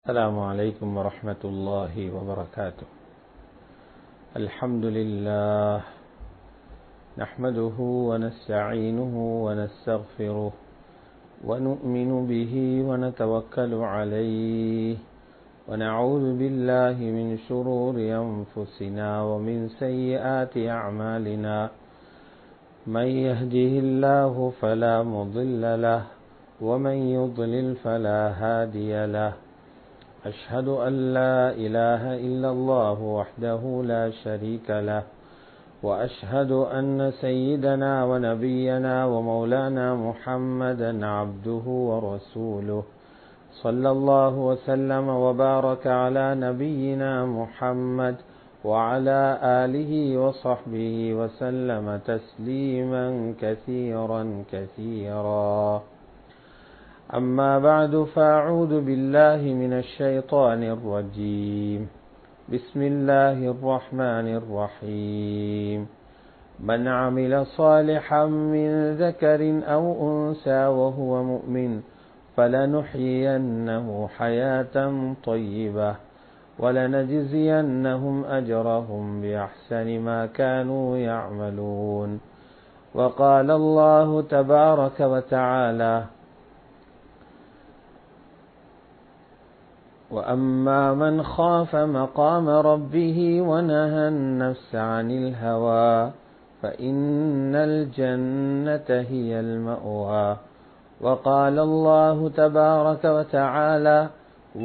السلام عليكم ورحمة الله وبركاته. الحمد لله نحمده ونستعينه ونستغفره ونؤمن به ونتوكل عليه ونعوذ بالله من شرور أنفسنا ومن سيئات أعمالنا. من يهده الله فلا مضل له ومن يضلل فلا هادي له. أشهد أن لا إله إلا الله وحده لا شريك له وأشهد أن سيدنا ونبينا ومولانا محمدا عبده ورسوله صلى الله وسلم وبارك على نبينا محمد وعلى آله وصحبه وسلم تسليما كثيرا كثيرا. أما بعد فأعوذ بالله من الشيطان الرجيم. بسم الله الرحمن الرحيم. من عمل صالحا من ذكر أو أنثى وهو مؤمن فلنحيينه حياة طيبة ولنجزينهم أجرهم بأحسن ما كانوا يعملون. وقال الله تبارك وتعالى: وأما من خاف مقام ربه ونهى النفس عن الهوى فإن الجنة هي المأوى. وقال الله تبارك وتعالى: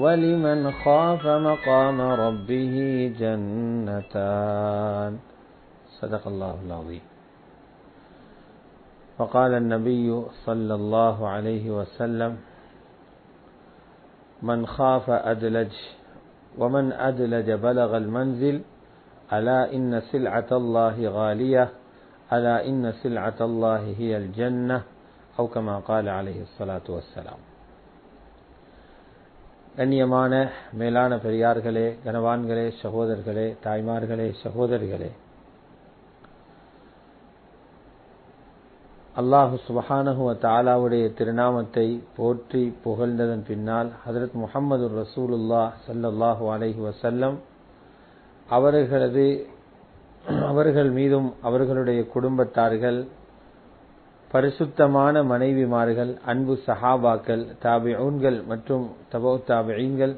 ولمن خاف مقام ربه جنتان. صدق الله العظيم. وقال النبي صلى الله عليه وسلم: من خاف أدلج ومن أدلج بلغ المنزل ألا إن سلعة الله غالية ألا إن سلعة الله هي الجنة أو كما قال عليه الصلاة والسلام. கண்ணியமான மேலான பெரியார்களே, கனவான்களே, சகோதரர்களே, தாய்மார்களே, சகோதரிகளே, அல்லாஹு சுப்ஹானஹு வ தஆலாவுடைய திருநாமத்தை போற்றி புகழ்ந்ததன் பின்னால் ஹஜ்ரத் முஹம்மது ரசூலுல்லாஹ் ஸல்லல்லாஹு அலைஹி வஸல்லம் அவர்கள் மீதும் அவர்களுடைய குடும்பத்தார்கள், பரிசுத்தமான மனைவிமார்கள், அன்பு சஹாபாக்கள், தாபிஊன்கள் மற்றும் தபூ தாபிஈன்கள்,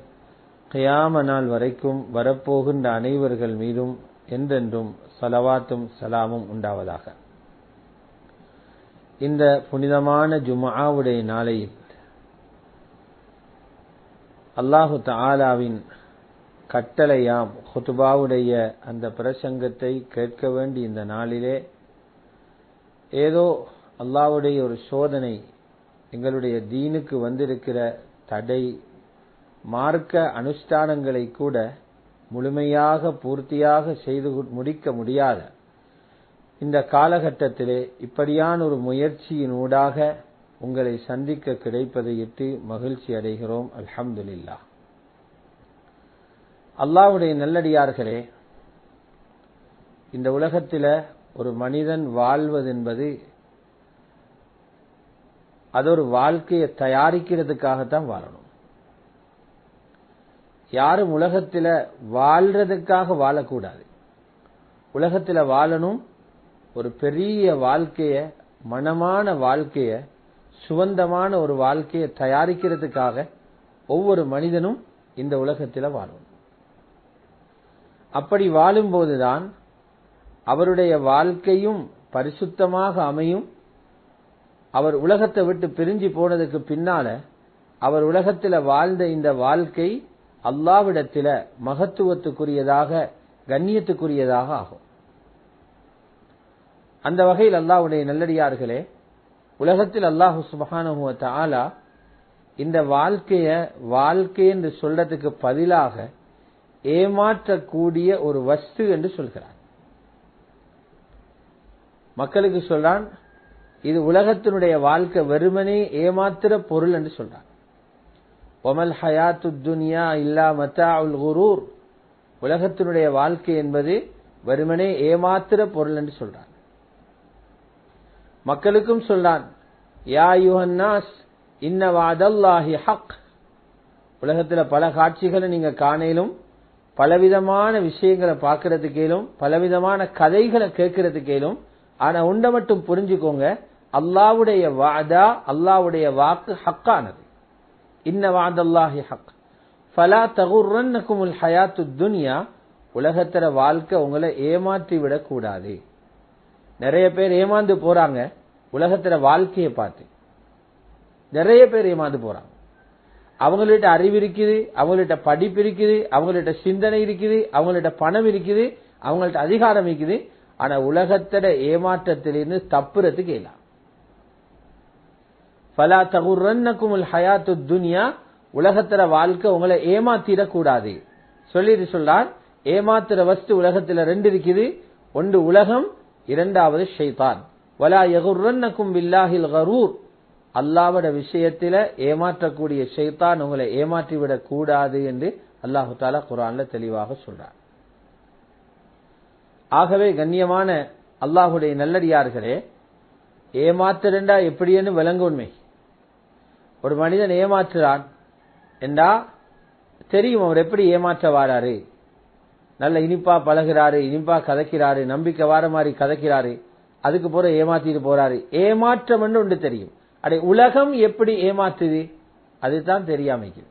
கியாம நாள் வரைக்கும் வரப்போகின்ற அனைவர்கள் மீதும் என்றென்றும் ஸலவாத்தும் ஸலாமும் உண்டாவதாக. இந்த புனிதமான ஜும்ஆவுடைய நாளையில் அல்லாஹு தஆலாவின் கட்டளையாம் குத்பாவுடைய அந்த பிரசங்கத்தை கேட்க வேண்டிய இந்த நாளிலே ஏதோ அல்லாஹ்வுடைய ஒரு சோதனை, எங்களுடைய தீனுக்கு வந்திருக்கிற தடை, மார்க்க அனுஷ்டானங்களை கூட முழுமையாக பூர்த்தியாக செய்து முடிக்க முடியாத இந்த காலகட்டத்திலே இப்படியான ஒரு முயற்சியின் ஊடாக உங்களை சந்திக்க கிடைப்பதை இட்டு மகிழ்ச்சி அடைகிறோம். அல்ஹம்துலில்லாஹ். அல்லாஹ்வுடைய நல்லடியார்களே, இந்த உலகத்தில் ஒரு மனிதன் வாழ்வதென்பது அது ஒரு வாழ்க்கையை தயாரிக்கிறதுக்காகத்தான் வாழணும். யாரும் உலகத்தில் வாழ்றதுக்காக வாழக்கூடாது. உலகத்தில் வாழணும், ஒரு பெரிய வாழ்க்கைய, மனமான வாழ்க்கைய, சுவந்தமான ஒரு வாழ்க்கையை தயாரிக்கிறதுக்காக ஒவ்வொரு மனிதனும் இந்த உலகத்தில் வாழும். அப்படி வாழும்போதுதான் அவருடைய வாழ்க்கையும் பரிசுத்தமாக அமையும். அவர் உலகத்தை விட்டு பிரிஞ்சு போனதுக்கு பின்னால அவர் உலகத்தில் வாழ்ந்த இந்த வாழ்க்கை அல்லாஹ்விடத்தில் மகத்துவத்துக்குரியதாக, கண்ணியத்துக்குரியதாக ஆகும். அந்த வகையில் அல்லாஹ்வுடைய நல்லடியார்களே, உலகத்தில் அல்லாஹ் சுப்ஹானஹு வ தஆலா இந்த வாழ்க்கை என்று சொல்றதுக்கு பதிலாக ஏமாற்றக்கூடிய ஒரு வஸ்து என்று சொல்கிறார். மக்களுக்கு சொல்றான், இது உலகத்தினுடைய வாழ்க்கை வெறுமனே ஏமாத்திர பொருள் என்று சொல்றான். வமல் ஹயாத்துத் துன்யா இல்லா மத்தாஉல் குரூர். உலகத்தினுடைய வாழ்க்கை என்பது வெறுமனே ஏமாத்திர பொருள் என்று சொல்றான். மக்களுக்கும் சொல்றான், யா அய்யுஹன் நாஸ் இன்ன வஅதல்லாஹி ஹக். உலகத்துல பல காட்சிகளை நீங்க காணலும், பலவிதமான விஷயங்களை பார்க்கறதுக்கேலும், பலவிதமான கதைகளை கேட்கறதுக்கேலும். ஆனா உண்ட மட்டும் புரிஞ்சுக்கோங்க, அல்லாஹ்வுடைய வாதா, அல்லாஹ்வுடைய வாக்கு ஹக்கானது. இன்ன வஅதல்லாஹி ஹக் ஃபலா தகுர்ரன்னகுமுல் ஹயாத்துத் துன்யா. உலகத்தர வாழ்க்கை உங்களை ஏமாற்றி விடக் கூடாது. நிறைய பேர் ஏமாந்து போறாங்க உலகத்தர வாழ்க்கையை பார்த்து. நிறைய பேர் ஏமாந்து போறாங்க. அவங்கள்ட்ட அறிவு இருக்குது, அவங்கள்ட்ட படிப்பு இருக்குது, அவங்கள்ட்ட சிந்தனை இருக்குது, அவங்கள்ட்ட பணம் இருக்குது, அவங்கள்ட்ட அதிகாரம் இருக்குது. ஆனா உலகத்தட ஏமாற்றத்திலிருந்து தப்புறதுக்கு இயலாம். ஃபலா தகுர்ரன்னகுமுல் ஹயாத்துத் துன்யா. உலகத்தர வாழ்க்கை உங்களை ஏமாத்திடக் கூடாது. சொல்லிட்டு சொல்றார், ஏமாத்துற வஸ்து உலகத்துல ரெண்டு இருக்குது. ஒன்று உலகம், இரண்டாவது ஷைத்தான். வலா யகுர்ரன்னகும் பில்லாஹில் கரூர். அல்லாஹ்வுடைய விஷயத்தில ஏமாற்றக்கூடிய ஷைத்தான் உங்களை ஏமாற்றி விடக் கூடாது என்று அல்லாஹு தஆலா குர்ஆன்ல தெளிவாக சொல்றார். ஆகவே கண்ணியமான அல்லாஹ்வுடைய நல்லடியார்களே, ஏமாத்துறண்டா எப்படின்னு விளங்குண்மை. ஒரு மனிதன் ஏமாற்றுறான் என்றா தெரியும் அவர் எப்படி ஏமாற்ற வாராரு. நல்ல இனிப்பா பழகிறாரு, இனிப்பா கதைக்கிறாரு, நம்பிக்கை வார மாதிரி கதைக்கிறாரு, அதுக்கு போற ஏமாத்திட்டு போறாரு. ஏமாற்றம் என்று ஒன்று தெரியும். அடே உலகம் எப்படி ஏமாத்துது அதுதான் தெரியாமைக்குது.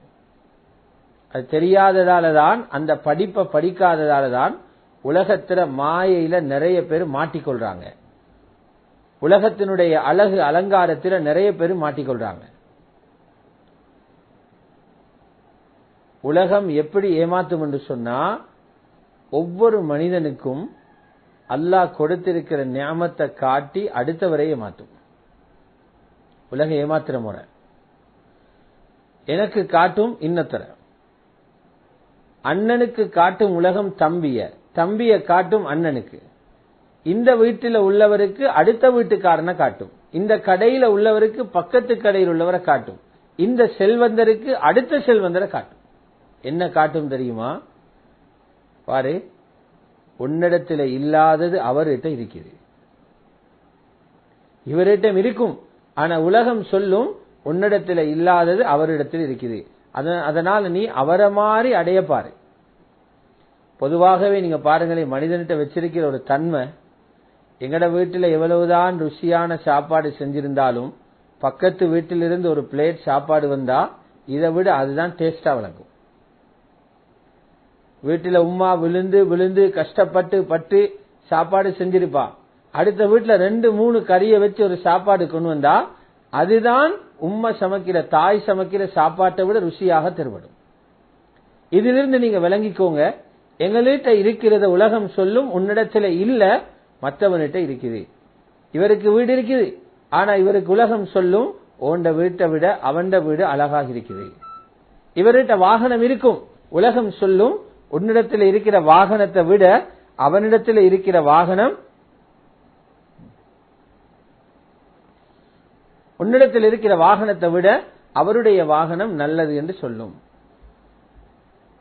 அது தெரியாததாலதான், அந்த படிப்பை படிக்காததாலதான் உலகத்துல மாயையில நிறைய பேர் மாட்டிக்கொள்றாங்க. உலகத்தினுடைய அழகு அலங்காரத்துல நிறைய பேர் மாட்டிக்கொள்றாங்க. உலகம் எப்படி ஏமாத்தும் என்று சொன்னா, ஒவ்வொரு மனிதனுக்கும் அல்லாஹ் கொடுத்திருக்கிற நியாமத்தை காட்டி அடுத்தவரை ஏமாத்தும். உலகம் ஏமாத்துற முறை எனக்கு காட்டும் இன்னத்தர, அண்ணனுக்கு காட்டும் உலகம் தம்பிய, தம்பிய காட்டும் அண்ணனுக்கு, இந்த வீட்டில் உள்ளவருக்கு அடுத்த வீட்டுக்காரனை காட்டும், இந்த கடையில உள்ளவருக்கு பக்கத்து கடையில் உள்ளவரை காட்டும், இந்த செல்வந்தருக்கு அடுத்த செல்வந்தரை காட்டும். என்ன காட்டும் தெரியுமா? பாரு, உன்னிடத்தில் இல்லாதது அவர்கிட்ட இருக்குது, இவரிடம் இருக்கும். ஆனா உலகம் சொல்லும் உன்னிடத்தில் இல்லாதது அவரிடத்தில் இருக்குது. அதனால நீ அவரை மாதிரி அடைய பாரு. பொதுவாகவே நீங்க பாருங்களேன், மனிதன்கிட்ட வச்சிருக்கிற ஒரு தன்மை, எங்கட வீட்டுல எவ்வளவுதான் ருசியான சாப்பாடு செஞ்சிருந்தாலும் பக்கத்து வீட்டிலிருந்து ஒரு பிளேட் சாப்பாடு வந்தா இதை விட அதுதான் டேஸ்டா விளங்கும். வீட்டுல உம்மா விழுந்து விழுந்து கஷ்டப்பட்டு பட்டு சாப்பாடு செஞ்சிருப்பா, அடுத்த வீட்டுல 2-3 கறியை வச்சு ஒரு சாப்பாடு கொண்டு வந்தா அதுதான் உம்மா சமைக்கிற, தாய் சமைக்கிற சாப்பாட்டை விட ருசியாக தென்படும். இதிலிருந்து நீங்க விளங்கிக்கோங்க, எங்கள்கிட்ட இருக்கிறத உலகம் சொல்லும் உன்னிடத்துல இல்ல, மற்றவன்கிட்ட இருக்குது. இவருக்கு வீடு இருக்குது, ஆனா இவருக்கு உலகம் சொல்லும் உண்ட வீட்டை விட அவண்ட வீடு அழகாக இருக்குது. இவர்கிட்ட வாகனம் இருக்கும், உலகம் சொல்லும் உன்னிடத்தில் இருக்கிற வாகனத்தை விட அவனிடத்தில் இருக்கிற வாகனம், உன்னிடத்தில் இருக்கிற வாகனத்தை விட அவருடைய வாகனம் நல்லது என்று சொல்லும்.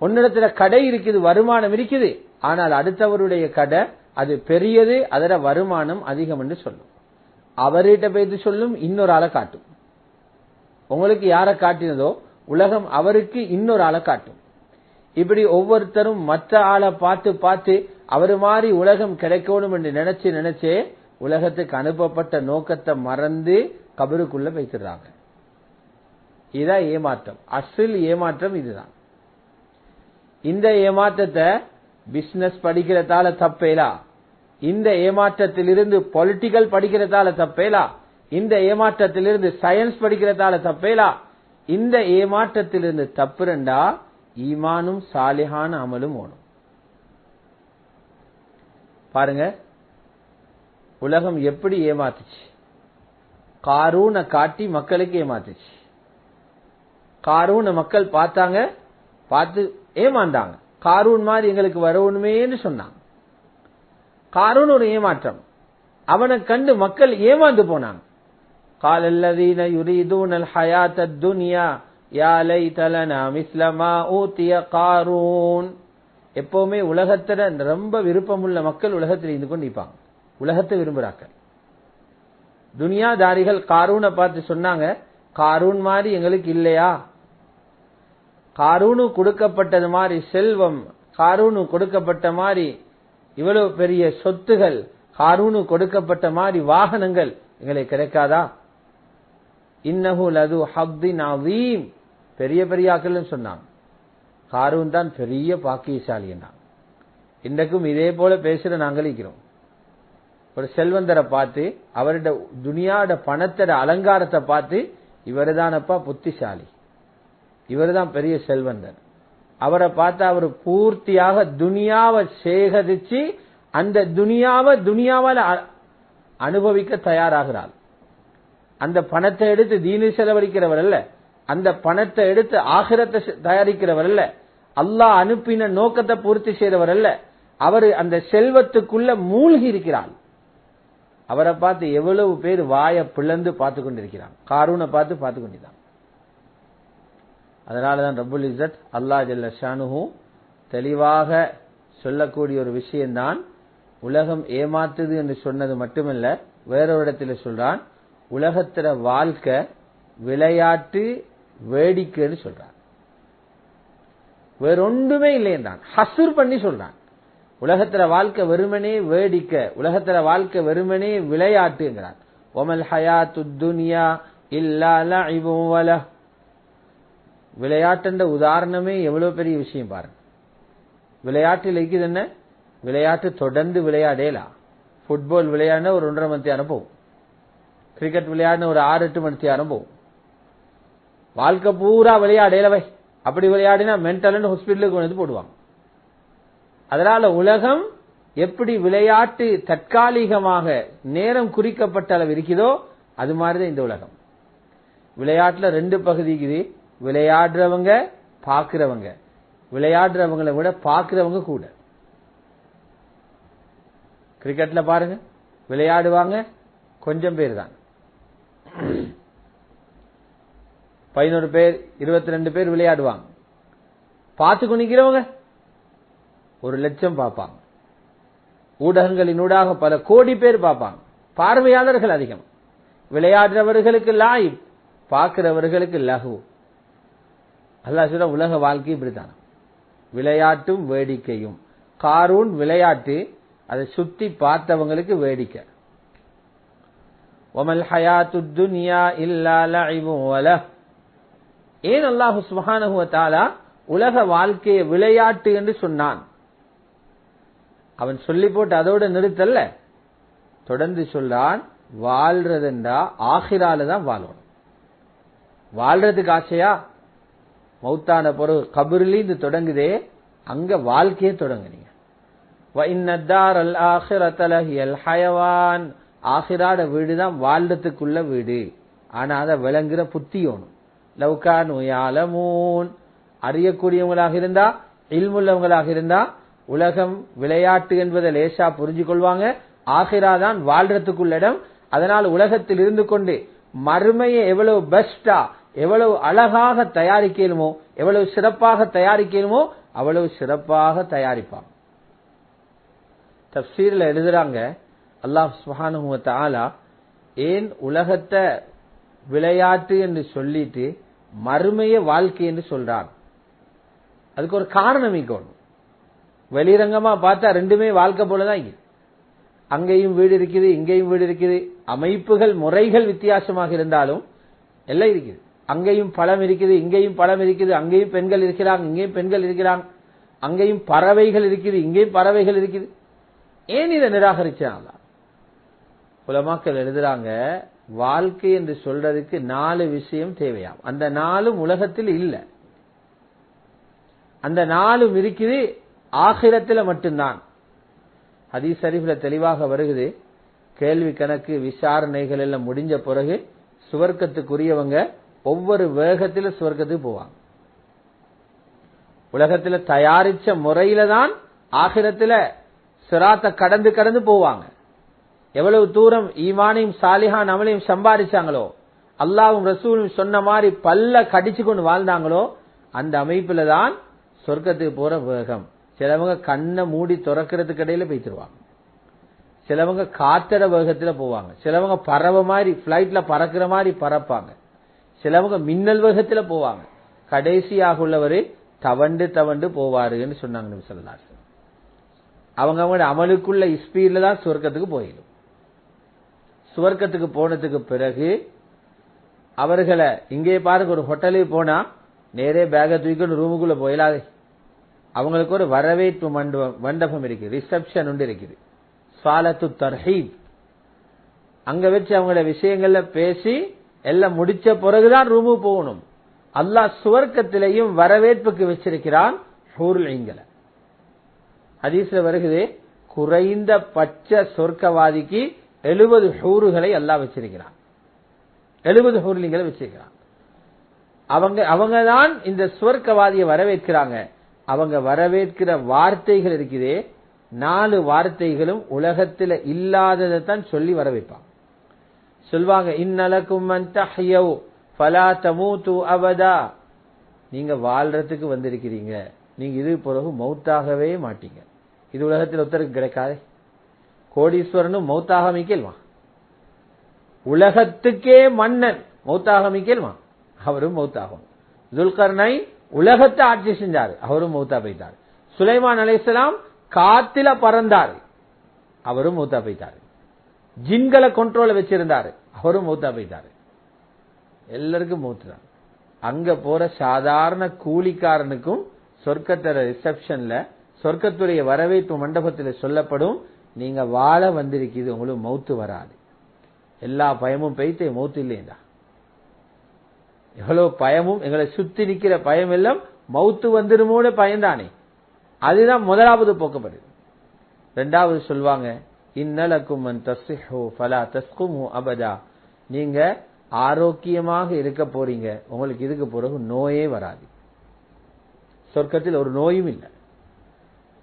உன்னிடத்துல கடை இருக்குது, வருமானம் இருக்குது, ஆனால் அடுத்தவருடைய கடை அது பெரியது, அதோட வருமானம் அதிகம் என்று சொல்லும். அவர்கிட்ட பேசி சொல்லும் இன்னொரு ஆளை காட்டும். உங்களுக்கு யாரை காட்டினதோ உலகம் அவருக்கு இன்னொரு ஆளை காட்டும். இப்படி ஒவ்வொருத்தரும் மற்ற ஆளை பார்த்து பார்த்து அவரு மாதிரி உலகம் கிடைக்கணும் என்று நினைச்சு நினைச்சே உலகத்துக்கு அனுப்பப்பட்ட நோக்கத்தை மறந்து கபருக்குள்ள வைத்துறாங்க. இதான் ஏமாற்றம், அசல் ஏமாற்றம் இதுதான். இந்த ஏமாற்றத்தை பிசினஸ் படிக்கிறதால தப்பேலா, இந்த ஏமாற்றத்திலிருந்து பொலிட்டிக்கல் படிக்கிறதால தப்பேலா, இந்த ஏமாற்றத்திலிருந்து சயின்ஸ் படிக்கிறதால தப்பேலா. இந்த ஏமாற்றத்திலிருந்து தப்புரண்டா ஈமானும் சாலிஹான அமலும் ஓடும். பாருங்க உலகம் எப்படி ஏமாத்துச்சு. காரூனை காட்டி மக்களுக்கு ஏமாத்துச்சு. காரூனை மக்கள் பார்த்தாங்க, பார்த்து ஏமாந்தாங்க. காரூன் மாதிரி எங்களுக்கு வரணுமேன்னு சொன்னாங்க. காரூன் ஒரு ஏமாற்றம், அவனை கண்டு மக்கள் ஏமாந்து போனாங்க. قال الذين يريدون الحياة الدنيا يا ليت لنا مثل ما أوتي قارون. எப்பவுமே உலகத்துல ரொம்ப விருப்பமுள்ள மக்கள் உலகத்தில் இருந்து கொண்டு நிற்பாங்க, உலகத்தை விரும்புறாக்கள். துனியாதாரிகள் காரூனை பார்த்து சொன்னாங்க, காரூன் மாதிரி எங்களுக்கு இல்லையா, காரூனு கொடுக்கப்பட்டது மாதிரி செல்வம், காரூனு கொடுக்கப்பட்ட மாதிரி இவ்வளவு பெரிய சொத்துகள், காரூனு கொடுக்கப்பட்ட மாதிரி வாகனங்கள் எங்களுக்கு கிடைக்காதா? இன்னஹு லது ஹப்தின் அதீம், பெரிய பெரிய ஆக்கள் சொன்னாங்க. காரூன் தான் பெரிய பாக்கியசாலி என்றாங்க. இன்றைக்கும் இதே போல பேசுற நாங்கள் இருக்கிறோம். ஒரு செல்வந்தரை பார்த்து அவருடைய துனியாட பணத்தோட அலங்காரத்தை பார்த்து இவருதானப்பா புத்திசாலி, இவருதான் பெரிய செல்வந்தர். அவரை பார்த்து அவர் பூர்த்தியாக துனியாவை சேகரிச்சு அந்த துனியாவால் அனுபவிக்க தயாராகிறார். அந்த பணத்தை எடுத்து தீனி செலவழிக்கிறவர் அல்ல, அந்த பணத்தை எடுத்து ஆகிரத்தை தயாரிக்கிறவர் அல்ல, அல்லாஹ் அனுப்பின நோக்கத்தை பூர்த்தி செய்தவர் அல்ல. அவர் அந்த செல்வத்துக்குள்ள மூழ்கி இருக்கிறார். அவரை பார்த்து எவ்வளவு பேர் வாய பிளந்து பார்த்து கொண்டிருக்கிறான், காரூனை பார்த்து கொண்டிருந்தான். அதனாலதான் ரப்புல் இஸ்ஸத் அல்லாஹ் ஜல்ல ஷானுஹு தெளிவாக சொல்லக்கூடிய ஒரு விஷயம்தான், உலகம் ஏமாத்துது என்று சொன்னது மட்டுமல்ல, வேறொரு இடத்துல சொல்றான், உலகத்தில வாழ்க்கை விளையாட்டு வேடிக்கைன்னு சொல்றான். வேறொன்றுமே இல்லை என்றான், ஹஸ்ர் பண்ணி சொல்றான். உலகத்தில வாழ்க்கை வெறுமனே வேடிக்கை, உலகத்தில வாழ்க்கை வெறுமனே விளையாட்டுங்கிறான். வமல் ஹயாத்துத் துன்யா இல்லா லஇபுன் வலஹ். விளையாட்டுன்ற உதாரணமே எவ்வளவு பெரிய விஷயம் பாருங்க. விளையாட்டில் இருக்குது என்ன? விளையாட்டு தொடர்ந்து விளையாடலாம். ஃபுட்பால் விளையாடின ஒரு 1.5 மணி நேரம் போகும், கிரிக்கெட் விளையாடின ஒரு 6-8 மணி நேரம் போகும். வாழ்க்கை பூரா விளையாடலவை, அப்படி விளையாடினா மென்டல் ஹாஸ்பிட்டலுக்கு கொண்டு போடுவாங்க. அதனால உலகம் எப்படி விளையாட்டு தற்காலிகமாக நேரம் குறிக்கப்பட்ட அளவு இருக்குதோ அது மாதிரிதான் இந்த உலகம். விளையாட்டுல 2 பகுதி இருக்குது, விளையாடுறவங்க பாக்குறவங்க. விளையாடுறவங்களை விட பாக்குறவங்க கூட. கிரிக்கெட்ல பாருங்க, விளையாடுவாங்க கொஞ்சம் பேர் தான், 11 பேர் 22 பேர் விளையாடுவாங்க. பார்த்து கொண்டிருக்கிறவங்க 1,00,000 பார்ப்பாங்க. ஊடகங்களினூடாக பல கோடி பேர் பார்ப்பாங்க. பார்வையாளர்கள் அதிகம். விளையாடுறவர்களுக்கு லாயிப், பார்க்கிறவர்களுக்கு லஹு. அல்லாஹ் சொல்ற உலக வாழ்க்கை இப்படித்தான், விளையாட்டும் வேடிக்கையும். காரூன் விளையாட்டு, அதை சுத்தி பார்த்தவங்களுக்கு வேடிக்கை. வமல் ஹயாத்துத் துன்யா இல்லா லஇபுன் வலஹ். ஏன் அல்லாஹ் சுப்ஹானஹு வ தஆலா உலக வாழ்க்கையை விளையாட்டு என்று சொன்னான்? அவன் சொல்லி போட்டு அதோட நிறுத்தல்ல, தொடர்ந்து சொல்றான், வாழ்றதுண்டா ஆகிரால தான் வாழணும். வாழ்றதுக்கு ஆசையா? மௌத்தான பிறகு கபரிலிருந்து தொடங்குதே, அங்க வாழ்க்கையே தொடங்குனீங்க. வஇன்னத்தாரல் ஆகிரத லஹியல் ஹயவான். ஆகிராட வீடு தான் வாழ்றதுக்குள்ள வீடு. ஆனா அதை விளங்குற புத்தியோனும். லவ்கானு யஅலமூன். அறியக்கூடியவங்களாக இருந்தா, இல்முள்ளவங்களாக இருந்தா, உலகம் விளையாட்டு என்பதை லேசா புரிஞ்சு கொள்வாங்க. ஆகிரா தான் வாழ்றதுக்குள்ள இடம். அதனால் உலகத்தில் இருந்து கொண்டு மறுமையை எவ்வளவு பெஸ்டா, எவ்வளவு அழகாக தயாரிக்கணுமோ, எவ்வளவு சிறப்பாக தயாரிக்கணுமோ அவ்வளவு சிறப்பாக தயாரிப்பாங்க. தஃப்சீர்ல எழுதுறாங்க, அல்லாஹ் சுப்ஹானஹு வ தஆலா ஏன் உலகத்தை விளையாட்டு என்று சொல்லிட்டு மறுமைய வாழ்க்கை என்று சொல்றான்? அதுக்கு ஒரு காரணம் இருக்கணும். வெளிரங்கமா பார்த்தா ரெண்டுமே வாழ்க்கை போலதான் இருக்கு. அங்கேயும் வீடு இருக்குது, இங்கேயும் வீடு இருக்குது. அமைப்புகள் முறைகள் வித்தியாசமாக இருந்தாலும் எல்லாம் இருக்குது. அங்கேயும் பழம் இருக்குது, இங்கேயும் பழம் இருக்குது. அங்கேயும் பெண்கள் இருக்கிறாங்க, இங்கேயும் பெண்கள் இருக்கிறாங்க. அங்கேயும் பறவைகள் இருக்குது, இங்கேயும் பறவைகள் இருக்குது. ஏன் இதை நிராகரிச்சாங்க? உலமாக்கள் எழுதுறாங்க, வாழ்க்கை என்று சொல்றதுக்கு 4 விஷயம் தேவையாம். அந்த 4 உலகத்தில் இல்ல. அந்த 4 இருக்குது ஆகிரத்தில் மட்டும்தான். ஹதீஸ் ஷரீஃப்ல தெளிவாக வருகிறது, கேள்வி கணக்கு விசாரணைகள் எல்லாம் முடிஞ்ச பிறகு சுவர்க்கத்துக்குரியவங்க ஒவ்வொரு வேகத்தில் சுவர்க்கத்துக்கு போவாங்க. உலகத்துல தயாரிச்ச முறையில தான் ஆகிரத்துல சிராத்தை கடந்து கடந்து போவாங்க. எவ்வளவு தூரம் ஈமானையும் சாலிஹான் அமலையும் சம்பாதிச்சாங்களோ, அல்லாஹ்வும் ரசூலும் சொன்ன மாதிரி பல்ல கடிச்சு கொண்டு வாழ்ந்தாங்களோ, அந்த அமைப்புல தான் சொர்க்கத்துக்கு போற வேகம். சிலவங்க கண்ணை மூடி திறக்கிறதுக்கு இடையில போய்த்திருவாங்க, சிலவங்க காத்தட வேகத்துல போவாங்க, சிலவங்க பறவை மாதிரி பிளைட்ல பறக்கிற மாதிரி பறப்பாங்க, சிலவங்க மின்னல் வேகத்துல போவாங்க. கடைசியாக உள்ளவர் தவண்டு தவண்டு போவாருன்னு சொன்னாங்க நபி ஸல்லல்லாஹு அலைஹி வஸல்லம். அவங்களோட அமலுக்குள்ள ஸ்பீட்ல தான் சுவர்க்கத்துக்கு போயிடும். சுவர்க்கத்துக்கு போனதுக்கு பிறகு அவர்களை இங்கே பாருங்க, ஒரு ஹோட்டலுக்கு போனா நேரே பேக தூக்கிட்டு ரூமுக்குள்ள போயிடாது. அவங்களுக்கு ஒரு வரவேற்பு மண்டபம் இருக்கு, ரிசப்ஷன் ஒன்று இருக்குது, சாலத்து தர்ஹீப். அங்க வச்சு அவங்களோட விஷயங்கள்ல பேசி எல்லாம் முடிச்ச பிறகுதான் ரூமுக்கு போகணும். அல்லாஹ் சுவர்க்கத்திலையும் வரவேற்புக்கு வச்சிருக்கிறான் ஹூருல் ஐன்களை. ஹதீஸ்ல வருகிறது, குறைந்த பட்ச சொர்க்கவாதிக்கு 70 ஹூறுகளை அல்லாஹ் வச்சிருக்கிறான். 70 ஹூர்லிங்களை வச்சிருக்கிறான். அவங்க தான் இந்த சுவர்க்கவாதியை வரவேற்கிறாங்க. அவங்க வரவேற்கிற வார்த்தைகள் இருக்குதே, 4 வார்த்தைகளும் உலகத்தில் இல்லாததை தான் சொல்லி வரவேற்பாங்க. சொல்வாங்க, இன்னலக்கும் மன் தஹ்யவ் ஃபலா தமூது அபதா. நீங்க வாழ்றதுக்கு வந்திருக்கிறீங்க, நீங்க இது பிறகு மௌத்தாகவே மாட்டீங்க. இது உலகத்தில் ஒருத்தருக்கு கிடைக்காது. கோடீஸ்வரனும் மௌத்தாக மிக்கேல்வான், உலகத்துக்கே மன்னன் மௌத்தாக மிக்கேல்வான், அவரும் மௌத்தாகும். துல்கர்னை உலகத்தை ஆட்சி செஞ்சாரு, அவரும் மௌத்தா போயிட்டாரு. சுலைமான் அலைஹிஸ்ஸலாம் காத்தில பறந்தாரு, அவரும் மௌத்தா போயிட்டாரு. ஜின்களை கண்ட்ரோல வச்சிருந்தாரு, அவரும் மௌத்தா போயிட்டாரு. எல்லாருக்கும் மௌத்து தான். அங்க போற சாதாரண கூலிக்காரனுக்கும் சொர்க்கத்தர ரிசப்ஷன்ல சொர்க்கத்துடைய வரவேற்பு மண்டபத்தில் சொல்லப்படும், நீங்க வாழ வந்திருக்கிறது, உங்களுக்கு மௌத்து வராது. எல்லா பயமும் பெய்த்து மௌத்து இல்லையா? எவ்வளவு பயமும் எங்களை சுத்தி நிக்கிற பயம் எல்லாம் மௌத்து வந்துருமோட பயம்தானே. அதுதான் முதலாவது போக்கப்படுது. இரண்டாவது சொல்வாங்க, இன்னலக்கும் மன் தஸ்ஹு ஃபலா தஸ்குமு அபதா. நீங்க ஆரோக்கியமாக இருக்க போறீங்க, உங்களுக்கு இதுக்கு பிறகு நோயே வராது. சொர்க்கத்தில் ஒரு நோயும் இல்லை,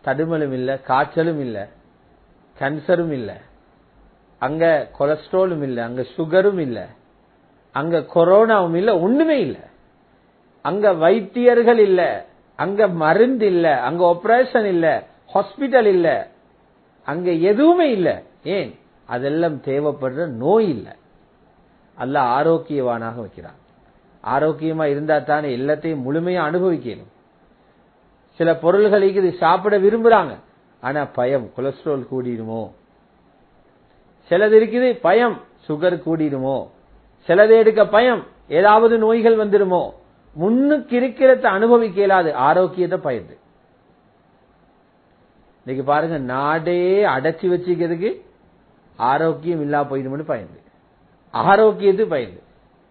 தடுமலும் இல்லை, காய்ச்சலும் இல்லை, கேன்சரும் இல்லை, அங்க கொலஸ்ட்ராலும் இல்லை, அங்க சுகரும் இல்லை, அங்க கொரோனாவும் இல்லை, ஒண்ணுமே இல்லை. அங்க வைத்தியர்கள் இல்ல, அங்க மருந்து இல்ல, அங்க ஆபரேஷன் இல்ல, ஹாஸ்பிட்டல் இல்ல, அங்க எதுவுமே இல்ல. ஏன்? அதெல்லாம் தேவைப்படுற நோய் இல்ல. அல்லாஹ் ஆரோக்கியவானாக வைக்கிறான். ஆரோக்கியமா இருந்தா தானே எல்லாத்தையும் முழுமையா அனுபவிக்கணும். சில பொருள்களுக்கு இது சாப்பிட விரும்புறாங்க, ஆனா பயம் கொலஸ்ட்ரால் கூடிடுமோ, சிலது இருக்குது பயம் சுகர் கூடிடுமோ, சிலது எடுக்க பயம் ஏதாவது நோய்கள் வந்துடுமோ. முன்னுக்கு இருக்கிறத அனுபவிக்க இயலாது, ஆரோக்கியத்தை பயந்து. இன்னைக்கு பாருங்க, நாடே அடைச்சி வச்சுக்கிறதுக்கு ஆரோக்கியம் இல்லா போயிடும்னு பயந்து, ஆரோக்கியத்து பயந்து.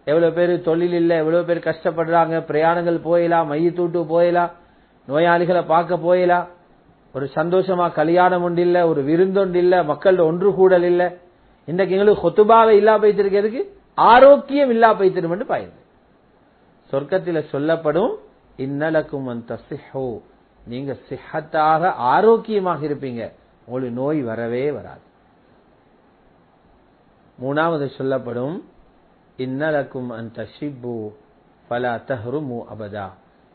எவ்வளவு பேர் தொழில் இல்ல, எவ்வளவு பேர் கஷ்டப்படுறாங்க, பிரயாணங்கள் போயலாம், மையத்தூட்டு போயலாம், நோயாளிகளை பார்க்க போயலாம், ஒரு சந்தோஷமா கல்யாணம் ஒன்று இல்ல, ஒரு விருந்தொண்டு இல்ல, மக்களோட ஒன்று கூடல் இல்ல. இன்றைக்கு எங்களுக்கு கொத்துபாவை இல்லா போய்த்திருக்கிறதுக்கு ஆரோக்கியம் இல்லா போய்த்திரும் பயந்து. சொர்க்கத்தில் சொல்லப்படும், இன்னலக்கும் மன் தஸ்ஹு, நீங்க சிஹத்தாக ஆரோக்கியமாக இருப்பீங்க, உங்களுக்கு நோய் வரவே வராது. மூணாவது சொல்லப்படும், இன்னலக்கும் அன் தஷிப்பு ஃபலா தஹ்ருமு அபதா.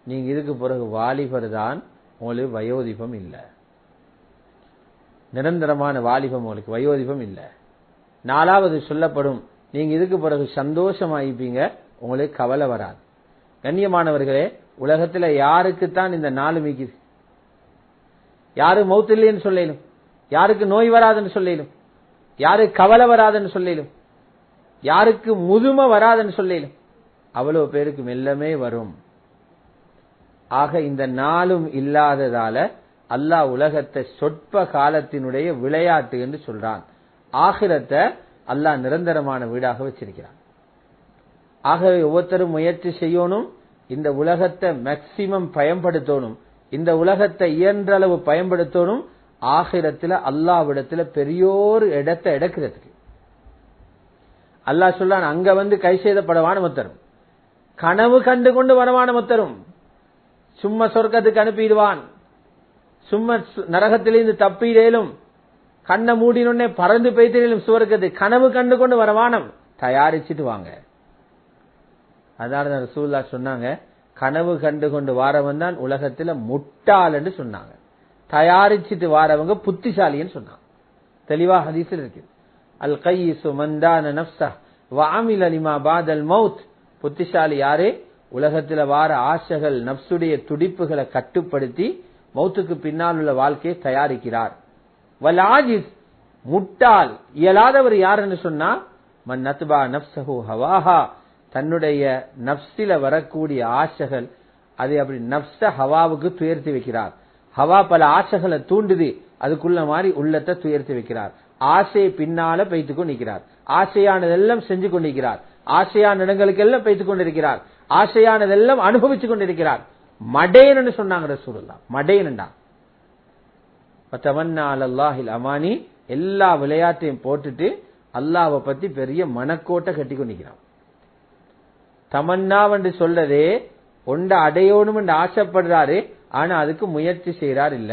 நீங்க இதுக்கு பிறகு வாலிபர் தான், உங்களுக்கு வயோதிபம் இல்ல, நிரந்தரமான வாலிபம் உங்களுக்கு, வயோதிபம் இல்ல. நாலாவது சொல்லப்படும், நீங்க இதுக்கு பிறகு சந்தோஷமாயிருப்பீங்க, உங்களுக்கு கவலை வராது. கண்ணியமானவர்களே, உலகத்துல யாருக்குத்தான் இந்த 4 மிக்குது? யாரு மௌத் இல்லைன்னு சொல்லலும், யாருக்கு நோய் வராதுன்னு சொல்லலும், யாருக்கு கவலை வராதுன்னு சொல்லலும், யாருக்கு முதுமை வராதுன்னு சொல்லலும், அவ்வளவு பேருக்கு மெல்லமே வரும். ஆக இந்த 4ம் இல்லாததால அல்லாஹ் உலகத்தை சொற்ப காலத்தினுடைய விளையாட்டு என்று சொல்றான். ஆகிரத்தை அல்லாஹ் நிரந்தரமான வீடாக வச்சிருக்கிறான். ஆகவே ஒவ்வொருத்தரும் முயற்சி செய்யணும், இந்த உலகத்தை மேக்சிமம் பயன்படுத்தணும், இந்த உலகத்தை இயன்றளவு பயன்படுத்தணும். ஆகிரத்தில் அல்லாஹ்விடத்தில் பெரியோரு இடத்தை எடுக்கிறதுக்கு அல்லாஹ் சொல்றான், அங்க வந்து கை செய்தப்படவான மத்தரும், கனவு கண்டு கொண்டு வரவான மத்தரும், சும்மா சொர்க்கத்துக்கு அனுப்பிடுவான், சும்மா நரகத்திலிருந்து தப்பிடலும், கண்ணை மூடினே பறந்து பெய்திலும் சுவர்க்கத்து கனவு கண்டு கொண்டு வரவானம், தயாரிச்சுட்டு வாங்க. அதான் ரசூலுல்லாஹ் சொன்னாங்க, கனவு கண்டு கொண்டு வாரவன் தான் உலகத்துல முட்டாள் என்று சொன்னாங்க, தயாரிச்சுட்டு வாரவங்க புத்திசாலின்னு சொன்னாங்க. தெளிவா ஹதீஸில் இருக்கு. அல் கையிசு மன் தான நஃப்ஸஹு வ அமில லிமா பாதல் மௌத். புத்திசாலி யாரு? உலகத்தில் வார ஆசைகள் நப்சுடைய துடிப்புகளை கட்டுப்படுத்தி மௌத்துக்கு பின்னால் உள்ள வாழ்க்கையை தயாரிக்கிறார். வல் ஆஜிஸ், முட்டாள் இயலாதவர் யாருன்னு சொன்னா, மன் நத்பா நப்சஹு ஹவாஹா, தன்னுடைய நப்சில வரக்கூடிய ஆசைகள் அதை அப்படி நப்ச ஹவாவுக்கு துயர்த்தி வைக்கிறார். ஹவா பல ஆசைகளை தூண்டுது, அதுக்குள்ள மாதிரி உள்ளத்தை துயர்த்தி வைக்கிறார். ஆசையை பின்னால பைத்துக் கொண்டிருக்கிறார். ஆசையானதெல்லாம் செஞ்சு கொண்டிருக்கிறார். ஆசையான இடங்களுக்கு எல்லாம் பைத்துக் கொண்டிருக்கிறார். ஆசையானதெல்லாம் அனுபவிச்சு கொண்டிருக்கிறார். மடேன்னு சொன்னாங்க ரசூலுல்லாஹ். மடேன்டா தமன்னா அலல்லாஹில் அமானி, எல்லா விளையாட்டையும் போட்டுட்டு அல்லாஹ்வை பத்தி பெரிய மனக்கோட்டை கட்டி கொண்டிருக்கிறான். தமன்னா என்று சொல்றதே ஒண்ட அடையோணும் என்று ஆசைப்படுறாரு, ஆனா அதுக்கு முயற்சி செய்யறார் இல்ல.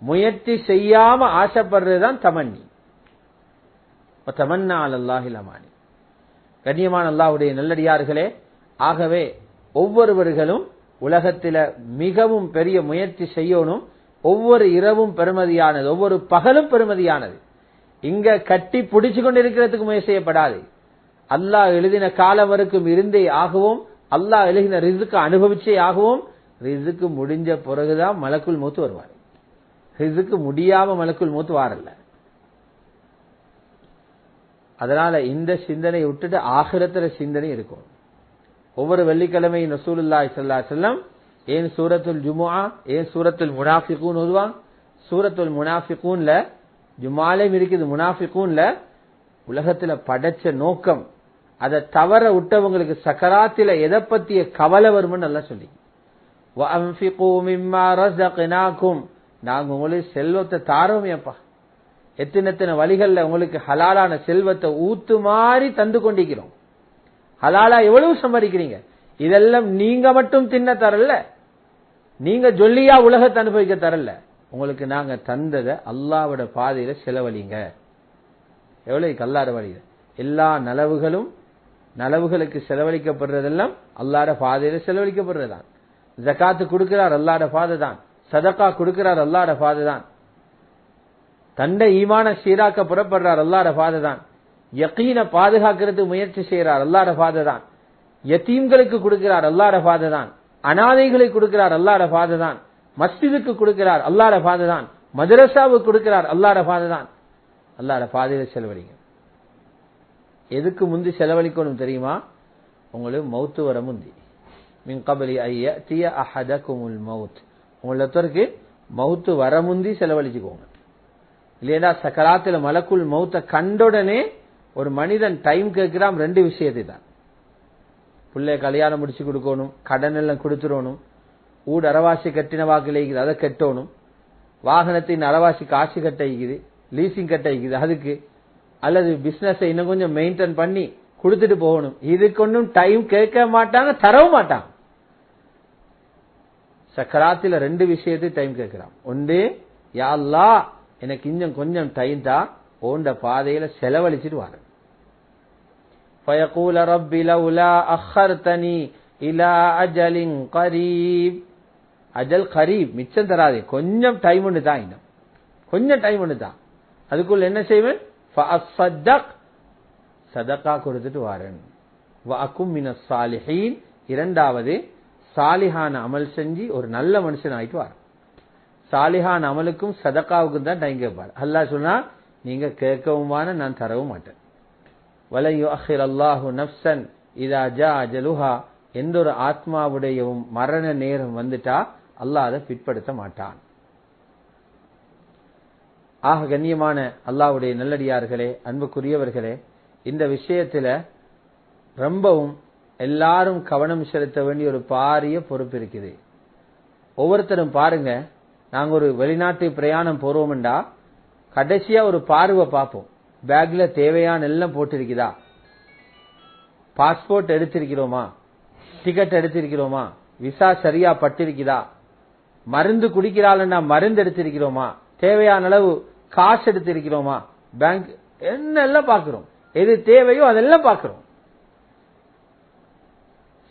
முயற்சி செய்யாம ஆசைப்படுறதுதான் தமன்னி. தமன்னா அலல்லாஹில் அமானி. கண்ணியமான அல்லாஹ்வுடைய நல்லடியார்களே, ஆகவே ஒவ்வொருவர்களும் உலகத்தில மிகவும் பெரிய முயற்சி செய்யணும். ஒவ்வொரு இரவும் பெருமதியானது, ஒவ்வொரு பகலும் பெருமதியானது. இங்க கட்டி பிடிச்சு கொண்டிருக்கிறதுக்கு முயற்சி செய்யப்படாது. அல்லாஹ் எழுதின காலம் வரைக்கும் இருந்தே ஆகவும், அல்லாஹ் எழுதின ரிஸ்க் அனுபவிச்சே ஆகவும், ரிஸ்க் முடிஞ்ச பிறகுதான் மலக்குல் மௌத் வருவார். ரிஸ்க் முடியாம மலக்குல் மௌத் வாரல்ல. அதனால இந்த சிந்தனை விட்டுட்டு ஆகிரத்துல சிந்தனை இருக்கும். ஒவ்வொரு வெள்ளிக்கிழமை ரசூலுல்லாஹி ஸல்லல்லாஹு அலைஹி வஸல்லம் ஏன் சூரத்துல் ஜுமுஆ, ஏன் சூரத்துல் முனாஃபிகூன் ஓதுவாங்க. சூரத்துல் முனாஃபிகூன்ல ஜுமாலையும் இருக்குது. முனாஃபிகூன்ல உலகத்துல படைச்ச நோக்கம், அதை தவற விட்டவங்களுக்கு சக்கராத்தில எதை பத்திய கவலை வரும்னு நல்லா சொல்லி, வஅன்ஃபிகூ மிம்மா ரஸக்னாகும், நாங்க உங்களுக்கு செல்வத்தை தாரோமேப்பா, எத்தனை வழிகள்ல உங்களுக்கு ஹலாலான செல்வத்தை ஊத்து மாதிரி தந்து கொண்டிருக்கிறோம். ஹலாலா எவ்வளவு சம்பாதிக்கிறீங்க, இதெல்லாம் நீங்க மட்டும் தின்ன தரல, நீங்க ஜொல்லியா உலகத்தை அனுபவிக்க தரல, உங்களுக்கு நாங்க தந்ததை அல்லாஹ்வோட பாதையில செலவழிங்க. எவ்வளவு அல்லாஹ்வோட வழியில எல்லா நலவுகளுக்கு செலவழிக்கப்படுறதெல்லாம் அல்லாஹ்வோட பாதையில செலவழிக்கப்படுறதுதான். ஜகாத்து கொடுக்கிறார் அல்லாஹ்வோட பாதை தான். சதகா கொடுக்கிறார் அல்லாஹ்வோட பாதை தான். தண்டை ஈமான சீராக்க புறப்படுறார் அல்லாஹ்வோட பாதை தான். யகீன பாதுகாக்கிறதுக்கு முயற்சி செய்யறார் அல்லாஹ்வோட பாதை தான். யதீம்களுக்கு கொடுக்கிறார் அல்லாஹ்வோட பாதை தான். அனாதைகளுக்கு கொடுக்கிறார் அல்லாஹ்வோட பாதை தான். மஸ்ஜிதுக்கு கொடுக்கிறார் அல்லாஹ்வோட பாதை தான். மதரசாவுக்கு கொடுக்கிறார் அல்லாஹ்வோட பாதை தான். அல்லாஹ்வோட பாதையில செலவழிங்க. எதுக்கு முந்தி செலவழிக்கணும் தெரியுமா? உங்களுக்கு மௌத்து வர முந்தி. மின் கபலி ஐயத்திய அஹதகுமுல் மௌத், உங்களுக்கு மௌத்து வர முந்தி செலவழிச்சுக்கோங்க. இல்லையா சக்கராத்துல மலக்குல் மௌத்த கண்டோடனே ஒரு மனிதன் டைம் கேட்கிறான். ரெண்டு விஷயத்தை தான், பிள்ளை கல்யாணம் முடிச்சு கொடுக்கணும், கடன் எல்லாம் கொடுத்துடணும், ஊடு அரவாசி கட்டின வாக்குல அதை கட்டணும், வாகனத்தின் அரவாசி காசு கட்ட இருக்குது, லீசிங் கட்ட இருக்குது அதுக்கு, அல்லது பிசினஸ் இன்னும் கொஞ்சம் மெயின்டைன் பண்ணி கொடுத்துட்டு போகணும். இதுக்கு ஒன்றும் டைம் கேட்க மாட்டாங்க, தரவும் மாட்டாங்க. சக்கராத்துல ரெண்டு விஷயத்தை டைம் கேட்கிறான். ஒன்று, யா அல்லாஹ் எனக்கு இன்னும் கொஞ்சம் டைம் தான், ஓண்ட பாதையில செலவழிச்சிட்டு வர. فَيَقُولَ رَبِّ لَوْلَا أَخَّرْتَنِي إِلَى أَجَلٍ قَرِيبٍ, அஜல் கரீப், மிச்சம் தராதே, கொஞ்சம் டைம் ஒன்று தான், இன்னும் கொஞ்சம் டைம் ஒன்று தான், அதுக்குள்ள என்ன செய்வேன்? فَأَصَّدَّقْ, சதகா கொடுத்துட்டு வாரன். وَأَكُن مِّنَ الصَّالِحِينَ, இரண்டாவது சாலிஹான அமல் செஞ்சு ஒரு நல்ல மனுஷன் ஆயிட்டு வார. சாலிஹான் அமலுக்கும் சதகாவுக்கும் தான் டைம் கேட்பார். அல்லாஹ் சொன்னா நீங்க கேட்கவுமான, நான் தரவும் மாட்டேன். வலை யுஅখির அல்லாஹு நஃப்ஸன் இதா ஜா அஜலுஹா, எந்த ஒரு ஆத்மாவுடையவும் மரண நேரம் வந்துட்டா அல்லாஹ் அதை பிற்படுத்த மாட்டான். ஆக கண்ணியமான அல்லாஹ்வுடைய நல்லடியார்களே, அன்புக்குரியவர்களே, இந்த விஷயத்துல ரொம்பவும் எல்லாரும் கவனம் செலுத்த வேண்டிய ஒரு பாரிய பொறுப்பு இருக்குது. ஒவ்வொருத்தரும் பாருங்க, நாங்க ஒரு வெளிநாட்டு பிரயாணம் போறோம்டா கடைசியா ஒரு பார்வை பார்ப்போம், பேக்ல தேவையான எல்லாம் போட்டிருக்குதா, பாஸ்போர்ட் எடுத்திருக்கிறோமா, டிக்கெட் எடுத்திருக்கிறோமா, விசா சரியா பட்டிருக்குதா, மருந்து குடிக்கிறாள்னா மருந்து எடுத்திருக்கிறோமா, தேவையான அளவு காசு எடுத்திருக்கிறோமா, பேங்க் என்னெல்லாம் பாக்குறோம், எது தேவையோ அதெல்லாம் பாக்குறோம்.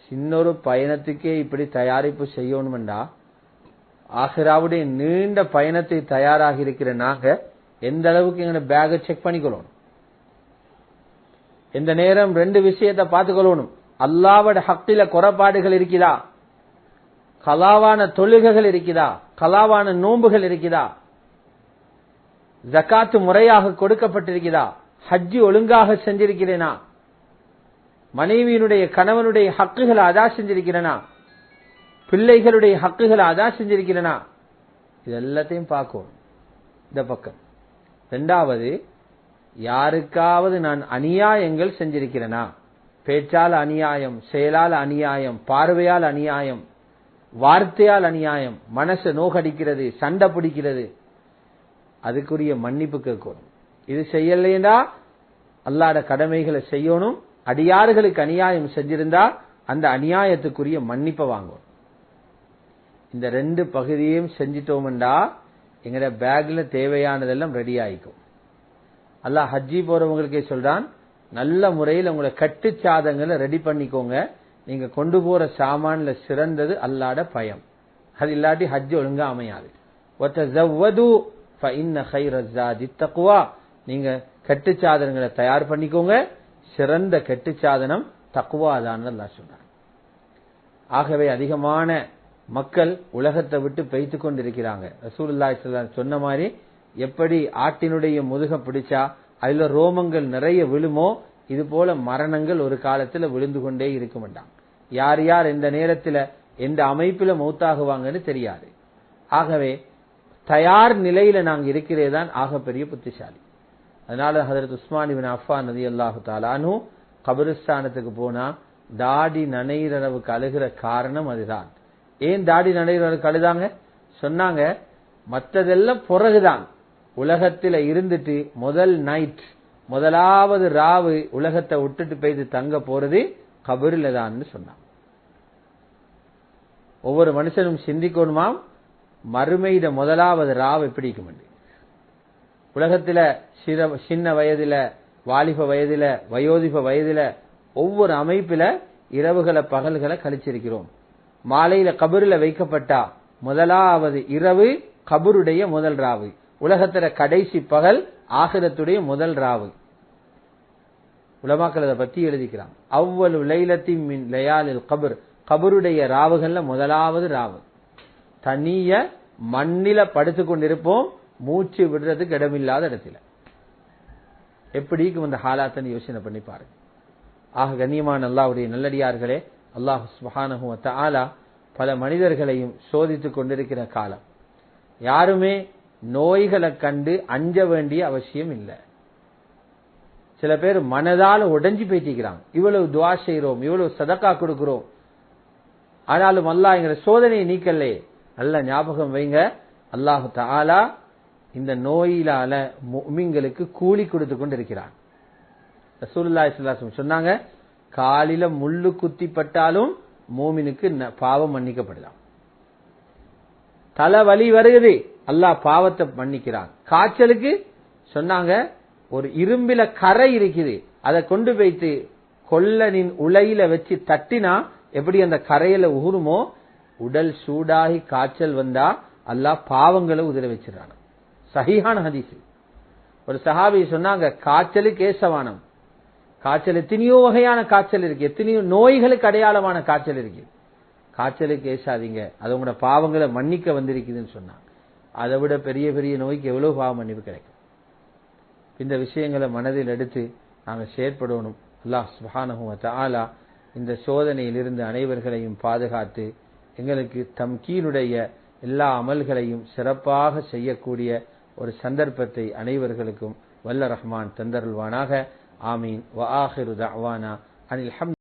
சின்னொரு பயணத்துக்கே இப்படி தயாரிப்பு செய்யணும்டா, ஆகிராவுடைய நீண்ட பயணத்தை தயாராக இருக்கிற நாங்க எந்த அளவுக்கு எங்க பேக செக் பண்ணிக்கொள்ளணும், எந்த நேரம் ரெண்டு விஷயத்தை பார்த்துக்கொள்ளணும். அல்லாஹ்வோட ஹக்கில குறைபாடுகள் இருக்குதா, கலாவான தொழுகைகள் இருக்குதா, கலாவான நோன்புகள் இருக்குதா, ஜகாத்து முறையாக கொடுக்கப்பட்டிருக்கிறதா, ஹஜ்ஜி ஒழுங்காக செஞ்சிருக்கிறேனா, மனைவியினுடைய கணவனுடைய ஹக்குகளை அதா செஞ்சிருக்கிறேனா, பிள்ளைகளுடைய ஹக்குகளை அதா செஞ்சிருக்கிறேனா, இது எல்லாத்தையும் பார்க்கணும் இந்த பக்கம். இரண்டாவது, யாருக்காவது நான் அநியாயங்கள் செஞ்சிருக்கிறேனா, பேச்சால் அநியாயம், செயலால் அநியாயம், பார்வையால் அநியாயம், வார்த்தையால் அநியாயம், மனசை நோகடிக்கிறது, சண்டை பிடிக்கிறது, அதுக்குரிய மன்னிப்பு கேட்கணும். இது செய்யலையா அல்லாஹ்ட கடமைகளை செய்யணும். அடியார்களுக்கு அநியாயம் செஞ்சிருந்தா அந்த அநியாயத்துக்குரிய மன்னிப்பை வாங்கணும். இந்த ரெண்டு பகுதியையும் செஞ்சிட்டோம்டா எங்கட பேக்ல தேவையானதெல்லாம் ரெடி ஆயிக்கும். அல்லாஹ் ஹஜ்ஜி போறவங்களுக்கே சொல்றான், நல்ல முறையில் உங்களை கட்டுச்சாதங்களை ரெடி பண்ணிக்கோங்க. நீங்க கொண்டு போற சாமான்ல சிறந்தது அல்லாஹ்ட பயம். அது இல்லாட்டி ஹஜ் ஒழுங்கா அமையாது. நீங்க கட்டுச்சாதனங்களை தயார் பண்ணிக்கோங்க. சிறந்த கட்டுச்சாதனம் தக்வா தான் அல்லாஹ் சொல்றார். ஆகவே அதிகமான மக்கள் உலகத்தை விட்டு பெய்து கொண்டிருக்கிறாங்க. ரசூலுல்லாஹி ஸல்லல்லாஹு அலைஹி வஸல்லம் சொன்ன மாதிரி, எப்படி ஆட்டினுடைய முதுக பிடிச்சா அதுல ரோமங்கள் நிறைய விழுமோ, இது போல மரணங்கள் ஒரு காலத்துல விழுந்து கொண்டே இருக்க மாட்டாங்க. யார் யார் எந்த நேரத்துல எந்த அமைப்பில மௌத்தாகுவாங்கன்னு தெரியாது. ஆகவே தயார் நிலையில நாங்க இருக்கிறது தான் ஆகப்பெரிய புத்திசாலி. அதனால ஹஜ்ரத் உஸ்மான் இப்னு அஃபான் ரலியல்லாஹு தஆலா அன்ஹு கபரிஸ்தானத்துக்கு போனா தாடி நனையிறவுக்கு அழுகிற காரணம் அதுதான். ஏன் தாடி நனையிறவுக்கு அழுதாங்க சொன்னாங்க, மற்றதெல்லாம் பிறகுதான். உலகத்தில இருந்துட்டு முதல் நைட், முதலாவது ராவு உலகத்தை விட்டுட்டு போய் தங்க போறது கபரில தான் சொன்னாங்க. ஒவ்வொரு மனுஷனும் சிந்திக்கணுமா, மறுமையிட முதலாவது ராவ் எப்படி இருக்கும். உலகத்துல சின்ன வயதுல, வாலிப வயதுல, வயோதிப வயதுல ஒவ்வொரு அமைப்பில இரவுகளை பகல்களை கழிச்சிருக்கிறோம். மாலையில கபருல வைக்கப்பட்டா முதலாவது இரவு கபருடைய முதல் ராவு, உலகத்துல கடைசி பகல் ஆகிரத்துடைய முதல் ராவு. உலமாக்கள் அதை பத்தி எழுதிக்கிறாங்க. அவ்வளவு லைலத்தின் மின் லயாலில் கபர், கபருடைய ராவுகள்ல முதலாவது ராவு. தனிய மண்ணில படுத்து கொண்டிருப்போம், மூச்சு விடுறதுக்கு இடமில்லாத இடத்துல. எப்படி இந்த ஹாலாத்தன்னு யோசனை பண்ணி பாருங்க. ஆக கண்ணியமான அல்லாஹ்வுடைய நல்லடியார்களே, அல்லாஹ் சுப்ஹானஹு வ தஆலா பல மனிதர்களையும் சோதித்துக் கொண்டிருக்கிற காலம். யாருமே நோய்களை கண்டு அஞ்ச வேண்டிய அவசியம் இல்லை. சில பேர் மனதால உடைஞ்சு போயிட்டிருக்கிறாங்க. இவ்வளவு துஆ செய்றோம், இவ்வளவு சதக்கா கொடுக்கிறோம், ஆனாலும் அல்லாஹ் என்கிற சோதனையை நீக்கலே. நல்ல ஞாபகம் வைங்க, அல்லாஹ் தஆலா இந்த நோயிலால முஃமின்களுக்கு கூலி கொடுத்து கொண்டிருக்கிறான். ரசூலுல்லாஹி ஸல்லல்லாஹு அலைஹி வஸல்லம் சொன்னாங்க, காலில முள்ளு குத்தி பட்டாலும் மூமினுக்கு பாவம் மன்னிக்கப்படலாம். தலைவலி வருகிறது, அல்லாஹ் பாவத்தை மன்னிக்கிறான். காய்ச்சலுக்கு சொன்னாங்க, ஒரு இரும்பில கரை இருக்குது, அதை கொண்டு போய்த்து கொல்லனின் உலையில வச்சு தட்டினா எப்படி அந்த கரையில உகுருமோ, உடல் சூடாகி காய்ச்சல் வந்தா அல்லாஹ் பாவங்களை உதிர வச்சிடறான். சஹீஹான ஹதீஸ். ஒரு சஹாபி சொன்னாங்க, காய்ச்சலுக்கு ஏசவானம். காய்ச்சல் எத்தனையோ வகையான காய்ச்சல் இருக்கு, எத்தனையோ நோய்களுக்கு அடையாளமான காய்ச்சல் இருக்கு. காய்ச்சலுக்கு ஏசாதீங்க, அது உங்களோட பாவங்களை மன்னிக்க வந்திருக்குதுன்னு சொன்னாங்க. அதை விட பெரிய பெரிய நோய்க்கு எவ்வளவு பாவ மன்னிப்பு கிடைக்கும். இந்த விஷயங்களை மனதில் எடுத்து நாங்கள் செயற்படணும். அல்லாஹ் சுப்ஹானஹு வ தஆலா இந்த சோதனையிலிருந்து அனைவர்களையும் பாதுகாத்து எங்களுக்கு தம்கீனுடைய எல்லா அமல்களையும் சிறப்பாக செய்யக்கூடிய ஒரு சந்தர்ப்பத்தை அனைவர்களுக்கும் வல்ல ரஹ்மான் தந்தருள்வானாக. ஆமீன். வ ஆகிரு தஅவானா அனில் ஹம்து